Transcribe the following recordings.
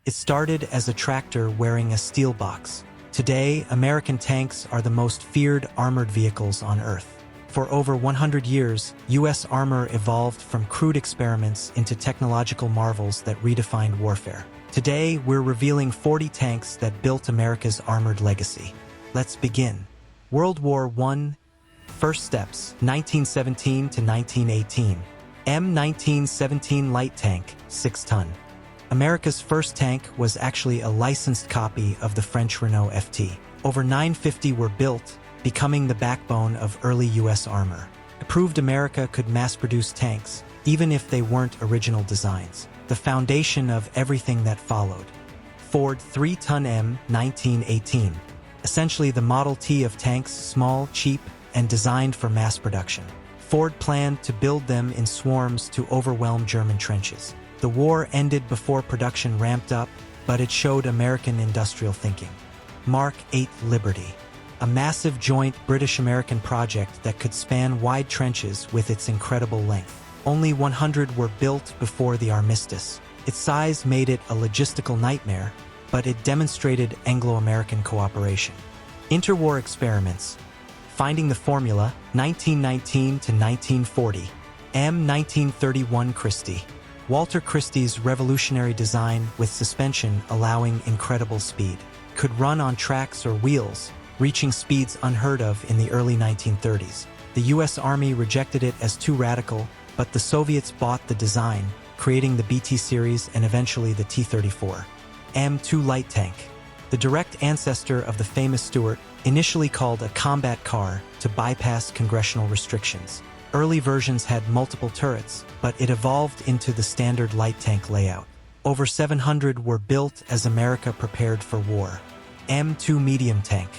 It started as a tractor wearing a steel box. Today, American tanks are the most feared armored vehicles on Earth. For over 100 years, U.S. armor evolved from crude experiments into technological marvels that redefined warfare. Today, we're revealing 40 tanks that built America's armored legacy. Let's begin. World War I. First steps, 1917 to 1918. M1917 light tank, 6-ton. America's first tank was actually a licensed copy of the French Renault FT. Over 950 were built, becoming the backbone of early U.S. armor. It proved America could mass-produce tanks, even if they weren't original designs. The foundation of everything that followed. Ford 3-ton M1918. Essentially the Model T of tanks, small, cheap, and designed for mass production. Ford planned to build them in swarms to overwhelm German trenches. The war ended before production ramped up, but it showed American industrial thinking. Mark 8 Liberty. A massive joint British-American project that could span wide trenches with its incredible length. Only 100 were built before the armistice. Its size made it a logistical nightmare, but it demonstrated Anglo-American cooperation. Interwar experiments. Finding the formula, 1919 to 1940. M1931 Christie. Walter Christie's revolutionary design with suspension allowing incredible speed. Could run on tracks or wheels, reaching speeds unheard of in the early 1930s. The U.S. Army rejected it as too radical, but the Soviets bought the design, creating the BT series and eventually the T-34. M2 light tank. The direct ancestor of the famous Stuart, initially called a combat car to bypass congressional restrictions. Early versions had multiple turrets, but it evolved into the standard light tank layout. Over 700 were built as America prepared for war. M2 medium tank.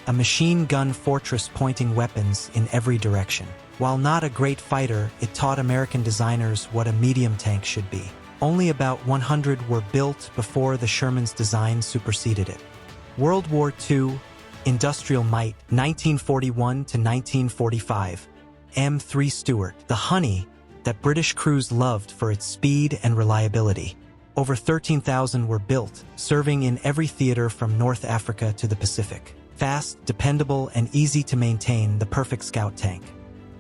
A machine gun fortress pointing weapons in every direction. While not a great fighter, it taught American designers what a medium tank should be. Only about 100 were built before the Sherman's design superseded it. World War II. Industrial might, 1941 to 1945. M3 Stuart, the Honey that British crews loved for its speed and reliability. Over 13,000 were built, serving in every theater from North Africa to the Pacific. Fast, dependable, and easy to maintain, the perfect scout tank.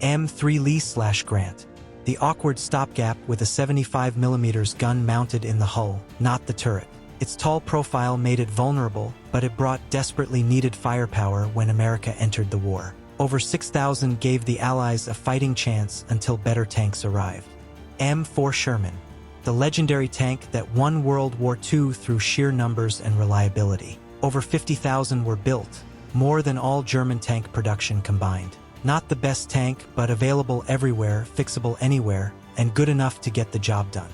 M3 Lee/Grant, the awkward stopgap with a 75mm gun mounted in the hull, not the turret. Its tall profile made it vulnerable, but it brought desperately needed firepower when America entered the war. Over 6,000 gave the Allies a fighting chance until better tanks arrived. M4 Sherman, the legendary tank that won World War II through sheer numbers and reliability. Over 50,000 were built, more than all German tank production combined. Not the best tank, but available everywhere, fixable anywhere, and good enough to get the job done.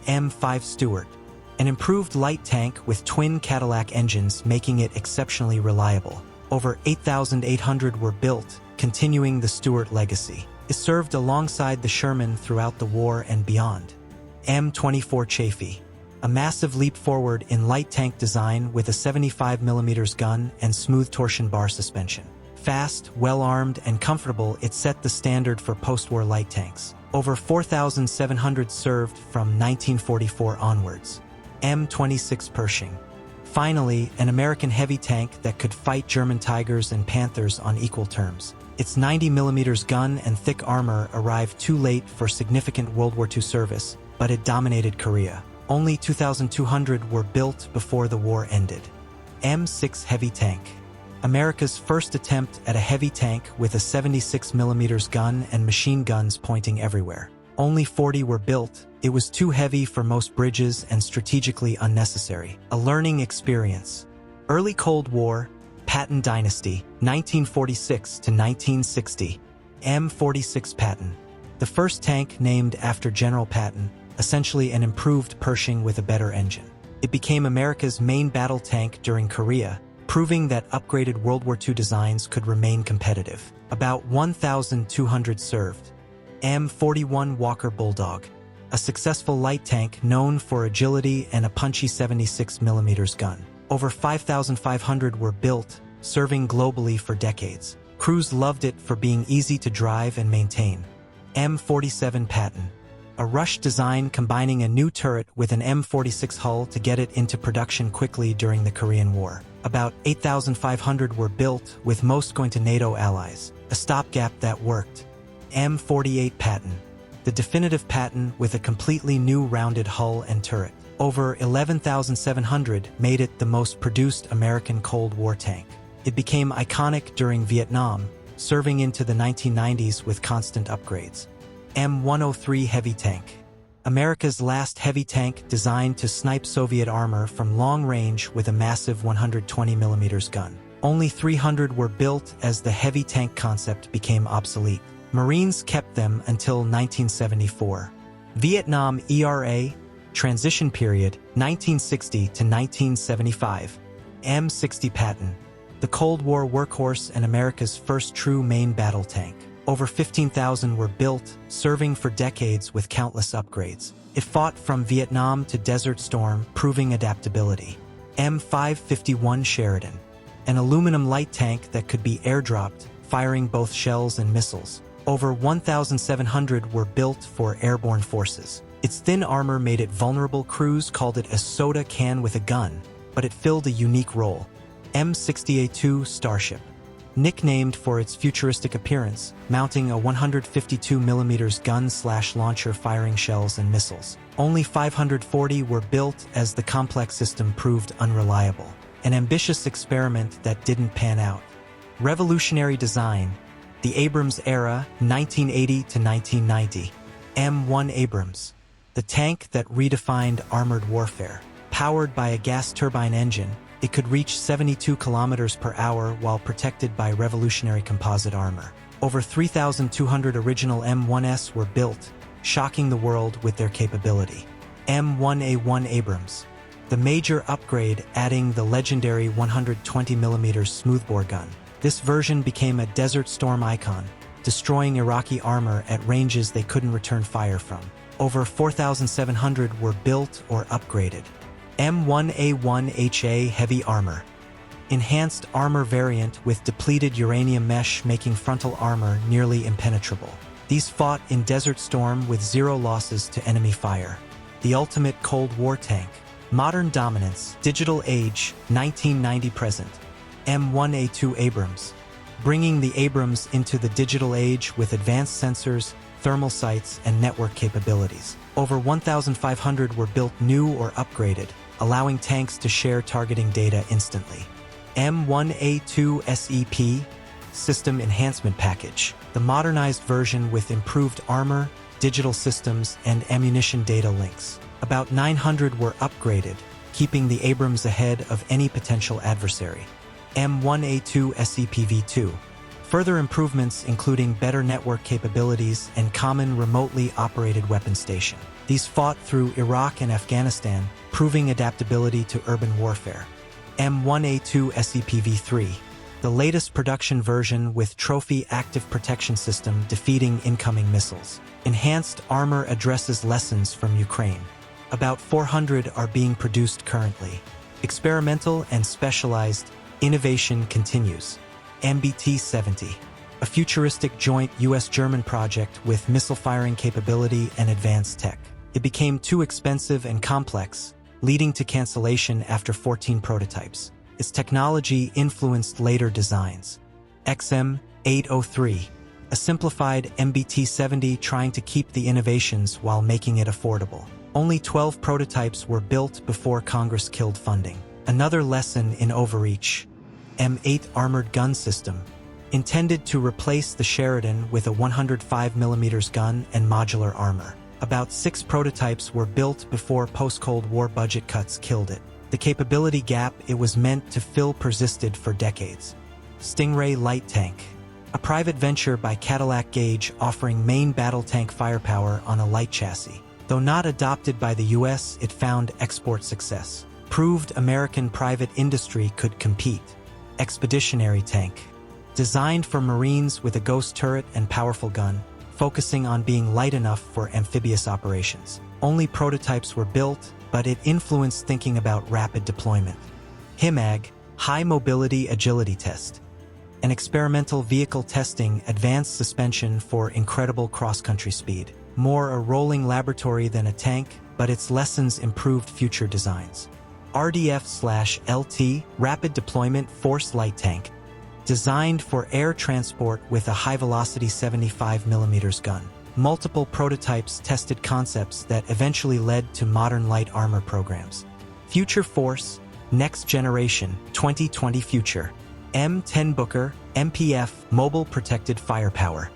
M5 Stuart, an improved light tank with twin Cadillac engines making it exceptionally reliable. Over 8,800 were built, continuing the Stuart legacy. It served alongside the Sherman throughout the war and beyond. M24 Chaffee, a massive leap forward in light tank design with a 75mm gun and smooth torsion bar suspension. Fast, well-armed, and comfortable, it set the standard for post-war light tanks. Over 4,700 served from 1944 onwards. M26 Pershing. Finally, an American heavy tank that could fight German Tigers and Panthers on equal terms. Its 90mm gun and thick armor arrived too late for significant World War II service, but it dominated Korea. Only 2,200 were built before the war ended. M6 Heavy Tank. America's first attempt at a heavy tank with a 76mm gun and machine guns pointing everywhere. Only 40 were built. It was too heavy for most bridges and strategically unnecessary. A learning experience. Early Cold War, Patton Dynasty, 1946 to 1960. M46 Patton. The first tank named after General Patton, essentially an improved Pershing with a better engine. It became America's main battle tank during Korea, proving that upgraded World War II designs could remain competitive. About 1,200 served. M41 Walker Bulldog, a successful light tank known for agility and a punchy 76mm gun. Over 5,500 were built, serving globally for decades. Crews loved it for being easy to drive and maintain. M47 Patton, a rushed design combining a new turret with an M46 hull to get it into production quickly during the Korean War. About 8,500 were built, with most going to NATO allies, a stopgap that worked. M48 Patton, the definitive Patton with a completely new rounded hull and turret. Over 11,700 made it the most produced American Cold War tank. It became iconic during Vietnam, serving into the 1990s with constant upgrades. M103 Heavy Tank, America's last heavy tank designed to snipe Soviet armor from long range with a massive 120mm gun. Only 300 were built as the heavy tank concept became obsolete. Marines kept them until 1974. Vietnam ERA, transition period, 1960 to 1975. M60 Patton, the Cold War workhorse and America's first true main battle tank. Over 15,000 were built, serving for decades with countless upgrades. It fought from Vietnam to Desert Storm, proving adaptability. M551 Sheridan, an aluminum light tank that could be airdropped, firing both shells and missiles. Over 1,700 were built for airborne forces. Its thin armor made it vulnerable. Crews called it a soda can with a gun, but it filled a unique role. M60A2 Starship, nicknamed for its futuristic appearance, mounting a 152mm gun/launcher firing shells and missiles. Only 540 were built as the complex system proved unreliable. An ambitious experiment that didn't pan out. Revolutionary design, the Abrams era, 1980 to 1990. M1 Abrams, the tank that redefined armored warfare. Powered by a gas turbine engine, it could reach 72 kilometers per hour while protected by revolutionary composite armor. Over 3,200 original M1s were built, shocking the world with their capability. M1A1 Abrams, the major upgrade adding the legendary 120mm smoothbore gun. This version became a Desert Storm icon, destroying Iraqi armor at ranges they couldn't return fire from. Over 4,700 were built or upgraded. M1A1HA Heavy Armor, enhanced armor variant with depleted uranium mesh making frontal armor nearly impenetrable. These fought in Desert Storm with zero losses to enemy fire. The ultimate Cold War tank. Modern dominance, digital age, 1990 present. M1A2 Abrams, bringing the Abrams into the digital age with advanced sensors, thermal sights, and network capabilities. Over 1,500 were built new or upgraded, allowing tanks to share targeting data instantly. M1A2 SEP, System Enhancement Package, the modernized version with improved armor, digital systems, and ammunition data links. About 900 were upgraded, keeping the Abrams ahead of any potential adversary. M1A2 SEPV2, further improvements including better network capabilities and common remotely operated weapon station. These fought through Iraq and Afghanistan, proving adaptability to urban warfare. M1A2 SEPV3, the latest production version with trophy active protection system defeating incoming missiles. Enhanced armor addresses lessons from Ukraine. About 400 are being produced currently. Experimental and specialized innovation continues. MBT-70, a futuristic joint US-German project with missile-firing capability and advanced tech. It became too expensive and complex, leading to cancellation after 14 prototypes. Its technology influenced later designs. XM-803, a simplified MBT-70 trying to keep the innovations while making it affordable. Only 12 prototypes were built before Congress killed funding. Another lesson in overreach. M8 Armored Gun System, intended to replace the Sheridan with a 105mm gun and modular armor. About 6 prototypes were built before post-Cold War budget cuts killed it. The capability gap it was meant to fill persisted for decades. Stingray Light Tank, a private venture by Cadillac Gage offering main battle tank firepower on a light chassis. Though not adopted by the US, it found export success. Proved American private industry could compete. Expeditionary Tank, designed for Marines with a ghost turret and powerful gun, focusing on being light enough for amphibious operations. Only prototypes were built, but it influenced thinking about rapid deployment. HIMAG, High Mobility Agility Test, an experimental vehicle testing advanced suspension for incredible cross-country speed. more a rolling laboratory than a tank, but its lessons improved future designs. RDF/LT, Rapid Deployment Force Light Tank, designed for air transport with a high-velocity 75mm gun. Multiple prototypes tested concepts that eventually led to modern light armor programs. Future Force, Next Generation, 2020 Future. M10 Booker, MPF, Mobile Protected Firepower.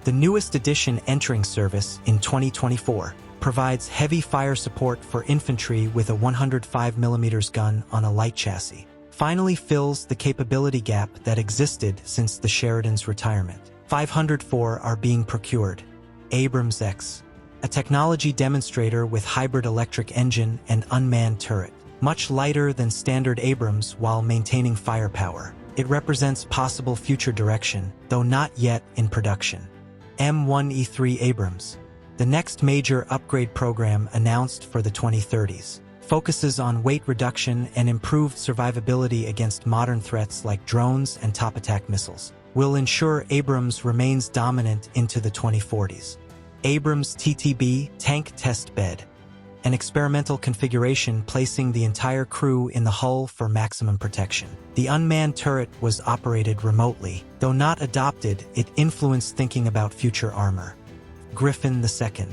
The newest edition entering service in 2024 provides heavy fire support for infantry with a 105mm gun on a light chassis. Finally fills the capability gap that existed since the Sheridan's retirement. 504 are being procured. Abrams X, a technology demonstrator with hybrid electric engine and unmanned turret. Much lighter than standard Abrams while maintaining firepower. It represents possible future direction, though not yet in production. M1E3 Abrams, the next major upgrade program announced for the 2030s, focuses on weight reduction and improved survivability against modern threats like drones and top-attack missiles. Will ensure Abrams remains dominant into the 2040s. Abrams TTB Tank Test Bed, an experimental configuration placing the entire crew in the hull for maximum protection. The unmanned turret was operated remotely. Though not adopted, it influenced thinking about future armor. Griffin II,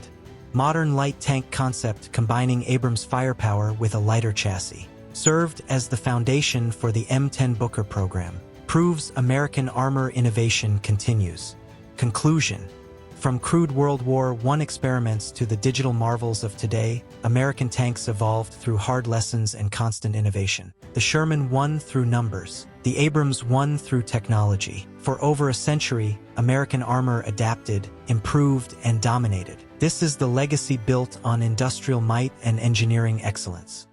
modern light tank concept combining Abrams firepower with a lighter chassis. Served as the foundation for the M10 Booker program. Proves American armor innovation continues. Conclusion. From crude World War I experiments to the digital marvels of today, American tanks evolved through hard lessons and constant innovation. The Sherman won through numbers. The Abrams won through technology. For over a century, American armor adapted, improved, and dominated. This is the legacy built on industrial might and engineering excellence.